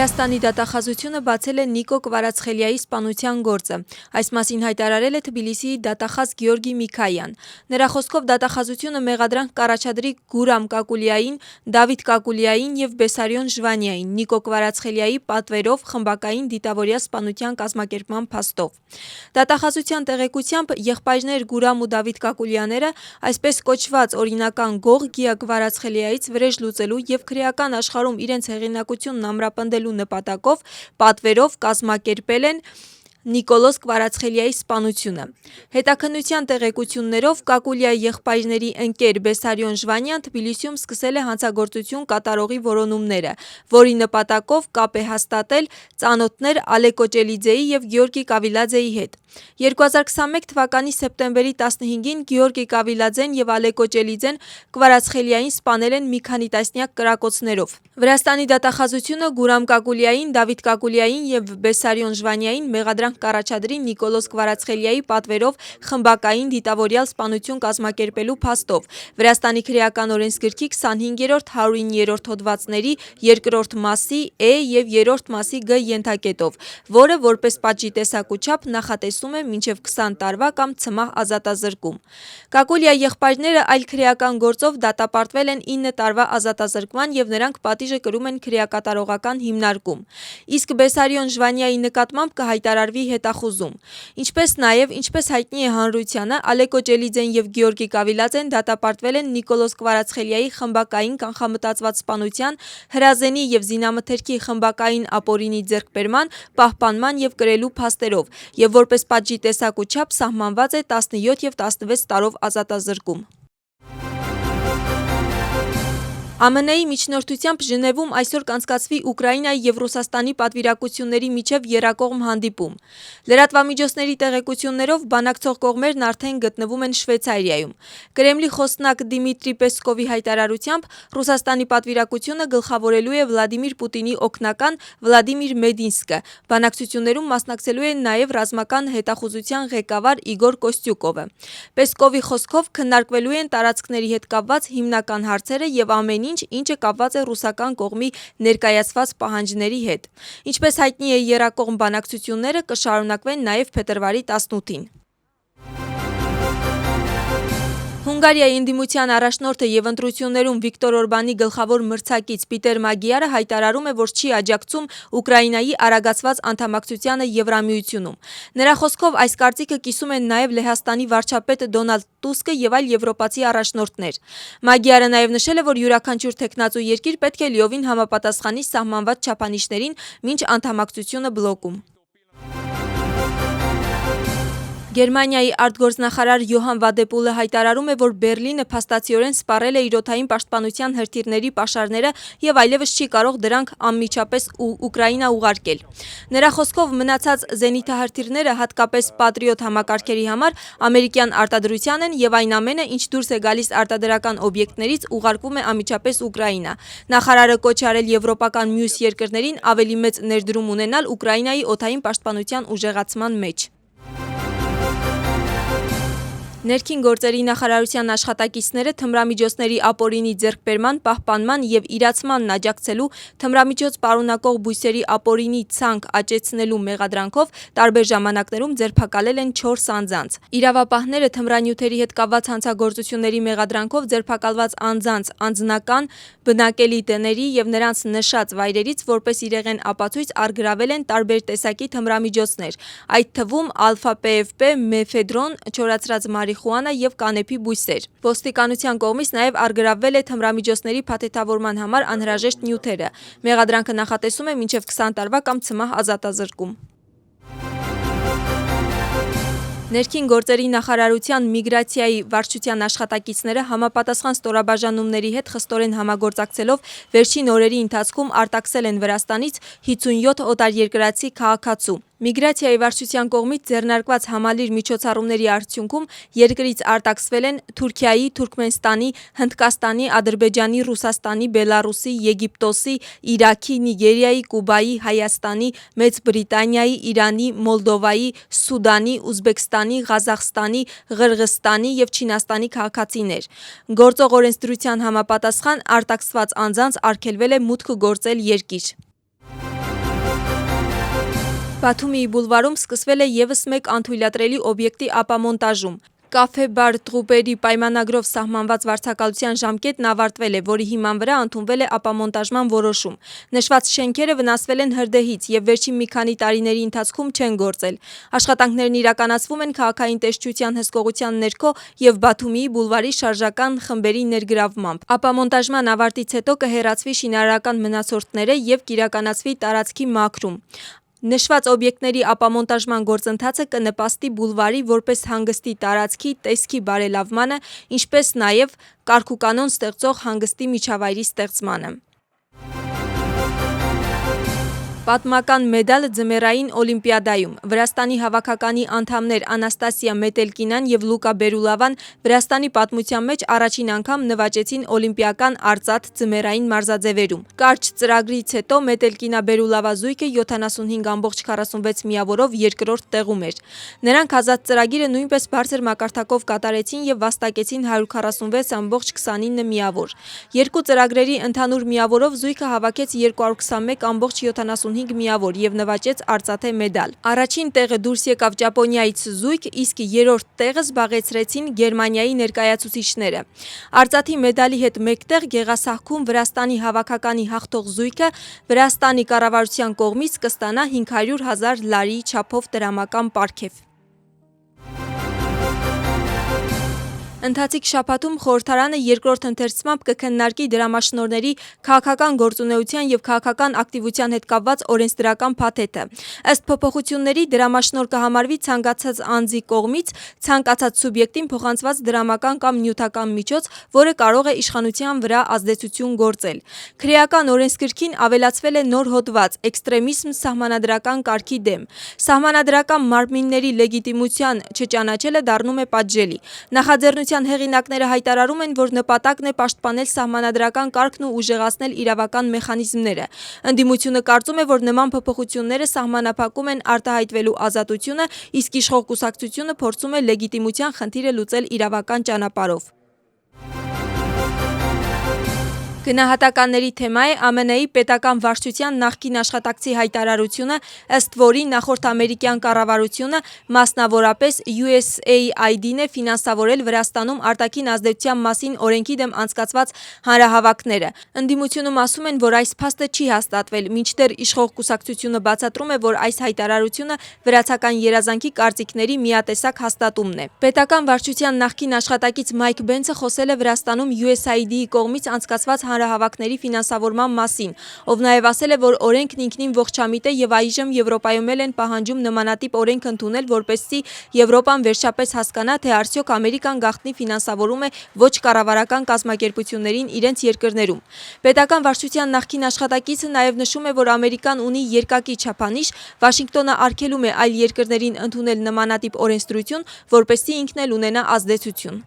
Վրաստանի դատախազությունը բացել է Նիկո Կվարացխելիայի սպանության գործը։ Այս մասին հայտարարել է Թբիլիսիի դատախազ Գեորգի Միքայան։ Նրա խոսքով դատախազությունը մեղադրանք կառաջադրի Գուրամ Կակուլիային, Դավիթ Կակուլիային և Բեսարիոն Ժվանիային Նիկո Կվարացխելիայի պատվերով խմբակային դիտավորյա սպանության կազմակերպման փաստով։ Դատախազության տեղեկությամբ եղբայրներ Գուրամ ու Դավիթ Կակուլյաները այսպես կոչված օրինական գող Գիա Կվարացխելիայից վրեժ լուծելու և քրեական աշխարհում իրենց հեղինակությունն ամրապնդելու նպատակով պատվերով կազմակերպել են Նիկոլոս Կվարացխելիայի սպանությունը։ Հետաքննության տեղեկություններով Կակուլիայի եղբայրների ընկեր Բեսարիոն Ժվանյան Թբիլիսիում սկսել է հանցագործություն կատարողի որոնումները, որի նպատակով կապ է հաստատել ծանոթներ Ալեկո Ճելիձեի և Գեորգի Կավիլաձեի հետ։ 2021 թվականի սեպտեմբերի 15-ին Գեորգի Կավիլաձեն և Ալեկո Ճելիձեն Կվարացխելիային սպանել են մի քանի տասնյակ կրակոցներով։ Վրաստանի դատախազությունը Գուրամ Կակուլիային, Դավիթ Կակուլիային և Բեսարիոն Ժվանիային մեղադրանք կառաջադրի Նիկոլոս Կվարացխելիայի պատվերով խմբակային դիտավորյալ սպանություն կազմակերպելու փաստով Վրաստանի քրեական օրենսգրքի 25-րդ 109-րդ հոդվածների 2-րդ մասի է և 3-րդ մասի գ ենթակետով, որը որպես պատժի տեսակուչափ նախատեսում է մինչև 20 տարվա կամ ցմահ ազատազրկում։ Կակուլիայի եղբայրները այլ քրեական գործով դատապարտվել են 9 տարվա ազատազրկման և նրանք պատիժը կրում են քրեակատարողական հիմնարկում։ Իսկ Բեսարիոն Ժվանիայի նկատմամբ կհայտարարվի հետախուզում։ Ինչպես նաև, ինչպես հայտնի է հանրությանը, Ալեկո Ճելիձեն և Գեորգի Կավիլաձեն դատապարտվել են Նիկոլոս Կվարացխելիայի խմբակային կանխամտածված սպանության, հրազենի և զինամթերքի խմբակային ապօրինի ձեռքբերման, պահպանման և կրելու փաստերով և որպես պատժի տեսակուչափ սահմանված է 17 և 16 տարով ազատազրկում։ ԱՄՆ-ի միջնորդությամբ Ժնևում այսօր կանցկացվի Ուկրաինայի և Ռուսաստանի պատվիրակությունների միջև եռակողմ հանդիպում։ Լրատվամիջոցների տեղեկություններով բանակցող կողմերն արդեն գտնվում են Շվեյցարիայում։ Կրեմլի խոսնակ Դիմիտրի Պեսկովի հայտարարությամբ Ռուսաստանի պատվիրակությունը գլխավորելու է Վլադիմիր Պուտինի օգնական Վլադիմիր Մեդինսկը։ Բանակցություններում մասնակցելու է նաև ռազմական հետախուզության ղեկավար Իգոր Կոստյուկովը։ Պեսկովի խոսքով քննարկվելու են տարածքների հետ կապված հիմնական հարցերը և ամեն ինչ, ինչը կապված է ռուսական կողմի ներկայացված պահանջների հետ։ Ինչպես հայտնի է, եռակողմ բանակցությունները կշարունակվեն նաև փետրվարի 18-ին։ Հունգարիայի ընդդիմության առաջնորդը և ընտրություններում Վիկտոր Օրբանի գլխավոր մրցակից Պիտեր Մագիարը հայտարարում է, որ չի աջակցում Ուկրաինայի արագացված անդամակցությանը Եվրամիությունում։ Նրա խոսքով այս կարծիքը կիսում են նաև Լեհաստանի վարչապետ Դոնալդ Տուսկը և այլ եվրոպացի առաջնորդներ։ Մագիարը նաև նշել է, որ յուրաքանչյուր թեկնածու երկիր պետք է լիովին համապատասխանի սահմանված չափանիշներին մինչ անդամակցությունը բլոկում։ Գերմանիայի արտգործնախարար Յոհան Վադեպուլը հայտարարում է, որ Բեռլինը փաստացիորեն սպառել է իր օդային պաշտպանության հրթիռների պաշարները և այլևս չի կարող դրանք անմիջապես Ուկրաինա ուղարկել։ Նրա խոսքով մնացած զենիթահրթիռները, հատկապես Patriot համակարգերի համար, ամերիկյան արտադրության են և այն ամենը, ինչ դուրս է գալիս արտադրական օբյեկտներից, ուղարկվում է անմիջապես Ուկրաինա։ Նախարարը կոչ է արել եվրոպական մյուս երկրներին ավելի մեծ ներդրում ունենալ Ուկրաինայի օդային պաշտպանության ուժեղացման մեջ։ Ներքին գործերի նախարարության աշխատակիցները թմրամիջոցների ապօրինի ձեռքբերման, պահպանման և իրացմանն աջակցելու, թմրամիջոց պարունակող բույսերի ապօրինի ցանք աճեցնելու մեղադրանքով տարբեր ժամանակներում ձերբակալել են 4 անձանց։ Իրավապահները թմրանյութերի հետ կապված հանցագործությունների մեղադրանքով ձերբակալված անձանց անձնական, բնակելի տների և նրանց նշած վայրերից որպես իրեղեն ապացույց առգրավել են տարբեր տեսակի թմրամիջոցներ, այդ թվում ալֆա-PFP, մեֆեդրոն, չորացրած մարիխուանա և կանեփի բույսեր։ Ոստիկանության կողմից նաև առգրավվել է թմրամիջոցների փաթեթավորման համար անհրաժեշտ նյութերը։ Մեղադրանքը նախատեսում է մինչև 20 տարվա կամ ցմահ ազատազրկում։ Ներքին գործերի նախարարության միգրացիայի վարչության աշխատակիցները համապատասխան ստորաբաժանումների հետ խստորեն համագործակցելով վերջին օրերի ընթացքում արտաքսել են Վրաստանից 57 օտարերկրացի քաղաքացու։ Միգրացիայի վարչության կողմից ձեռնարկված համալիր միջոցառումների արդյունքում երկրից արտաքսվել են Թուրքիայի, Թուրքմենստանի, Հնդկաստանի, Ադրբեջանի, Ռուսաստանի, Բելառուսի, Եգիպտոսի, Իրաքի, Նիգերիայի, Կուբայի, Հայաստանի, Մեծ Բրիտանիայի, Իրանի, Մոլդովայի, Սուդանի, Ուզբեկստանի, Ղազախստանի, Ղրղըզստանի և Չինաստանի քաղաքացիներ։ Գործող օրենսդրության համապատասխան արտաքսված անձանց արգելվել է մուտք գործել երկիր։ Բաթումիի բուլվարում սկսվել է ևս մեկ անթույլատրելի օբյեկտի ապամոնտաժում։ Կաֆե-բար Տրուպերի պայմանագրով սահմանված վարձակալության ժամկետն ավարտվել է, որի հիման վրա ընդունվել է ապամոնտաժման որոշում։ Նշված շենքերը վնասվել են հրդեհից եւ վերջին մի քանի տարիների ընթացքում չեն գործել։ Աշխատանքներն իրականացվում են քաղաքային տեսչության հսկողության ներքո եւ Բաթումիի բուլվարի շարժական խմբերի ներգրավմամբ։ Ապամոնտաժման ավարտից հետո կհեռացվի շինարարական մնացորդները եւ կիրականացվի տարածքի մաքրում։ Նշված օբյեկտների ապամոնտաժման գործընթացը կնպաստի բուլվարի որպես հանգստի տարածքի տեսքի բարելավմանը, ինչպես նաև կարգուկանոն ստեղծող հանգստի միջավայրի ստեղծմանը։ Պատմական մեդալ ձմեռային օլիմպիադայում Վրաստանի հավաքականի անդամներ Անաստասիա Մետելկինան եւ Լուկա Բերուլավան Վրաստանի պատմության մեջ առաջին անգամ նվաճեցին օլիմպիական արծաթ ձմեռային մարզաձևերում։ Կարճ ծրագրից հետո Մետելկինա Բերուլավա զույգը 75.46 միավորով երկրորդ տեղում էր։ Նրանք ազատ ծրագիրը նույնպես բարձր մակարդակով կատարեցին եւ վաստակեցին 146.29 միավոր։ Երկու ծրագրերի ընդհանուր միավորով զույգը հավաքեց 221.75 միավոր եւ նվաճեց արծաթե մեդալ։ Առաջին տեղը դուրս եկավ Ճապոնիայից զույգ, իսկ երրորդ տեղը զբաղեցրեցին Գերմանիայի ներկայացուցիչները։ Արծաթի մեդալի հետ մեկտեղ գեղասահքում Վրաստանի հավաքականի հաղթող զույգը Վրաստանի կառավարության կողմից կստանա 500.000 լարի չափով տրամական պարգև։ Ընթացիկ շաբաթում խորհրդարանը երկրորդ ընթերցմամբ կքննարկի դրամաշնորհների քաղաքական գործունեության եւ քաղաքական ակտիվության հետ կապված օրենսդրական փաթեթը։ Ըստ փոփոխությունների դրամաշնորհ կհամարվի ցանկացած անձի կողմից ցանկացած սուբյեկտին փոխանցված դրամական կամ նյութական միջոց, որը կարող է իշխանության վրա ազդեցություն գործել։ Քրեական օրենսգրքին ավելացվել է նոր հոդված՝ էքստրեմիզմ սահմանադրական կարգի դեմ։ Սահմանադրական մարմինների լեգիտիմության չճանաչելը դառնում է պատժելի։ Նախաձեռնության հեղինակները հայտարարում են, որ նպատակն է պաշտպանել սահմանադրական կարգն ու ուժեղացնել իրավական մեխանիզմները։ Ընդդիմությունը կարծում է, որ նման փոփոխությունները սահմանափակում են արտահայտվելու ազատությունը, իսկ իշխող կուսակցությունը փորձում է լեգիտիմության խնդիրը լուծել իրավական ճանապարհով։ Գնահատականների թեմա է ԱՄՆ-ի պետական վարչության նախկին աշխատակցի հայտարարությունը, ըստ որի նախորդ ամերիկյան կառավարությունը, մասնավորապես USAID-ն է ֆինանսավորել Վրաստանում արտաքին ազդեցության մասին օրենքի դեմ անցկացված հանրահավաքները։ Ընդդիմությունում ասում են, որ այս փաստը չի հաստատվել, մինչդեռ իշխող կուսակցությունը բացատրում է, որ այս հայտարարությունը վրացական երազանքի կարծիքների միատեսակ հաստատումն է։ Պետական վարչության նախկին աշխատակից Մայք Բենցը խոսել է Վրաստանում USAID-ի կողմից անցկացված հանրահավաքների ֆինանսավորման մասին, ով նաև ասել է, որ օրենքն ինքնին ողջամիտ է եւ այժմ Եվրոպայում են պահանջում նմանատիպ օրենք ընդունել, որպեսզի Եվրոպան վերջապես հասկանա, թե արդյոք Ամերիկան գաղտնի ֆինանսավորում է ոչ կառավարական կազմակերպություններին իրենց երկրներում։ Պետական վարչության նախկին աշխատակիցը նաև նշում է, որ Ամերիկան ունի երկակի չափանիշ, Վաշինգտոնը արգելում է այլ երկրներին ընդունել նմանատիպ օրենսդրություն, որպեսզի ինքն էլ ունենա ազդեցություն։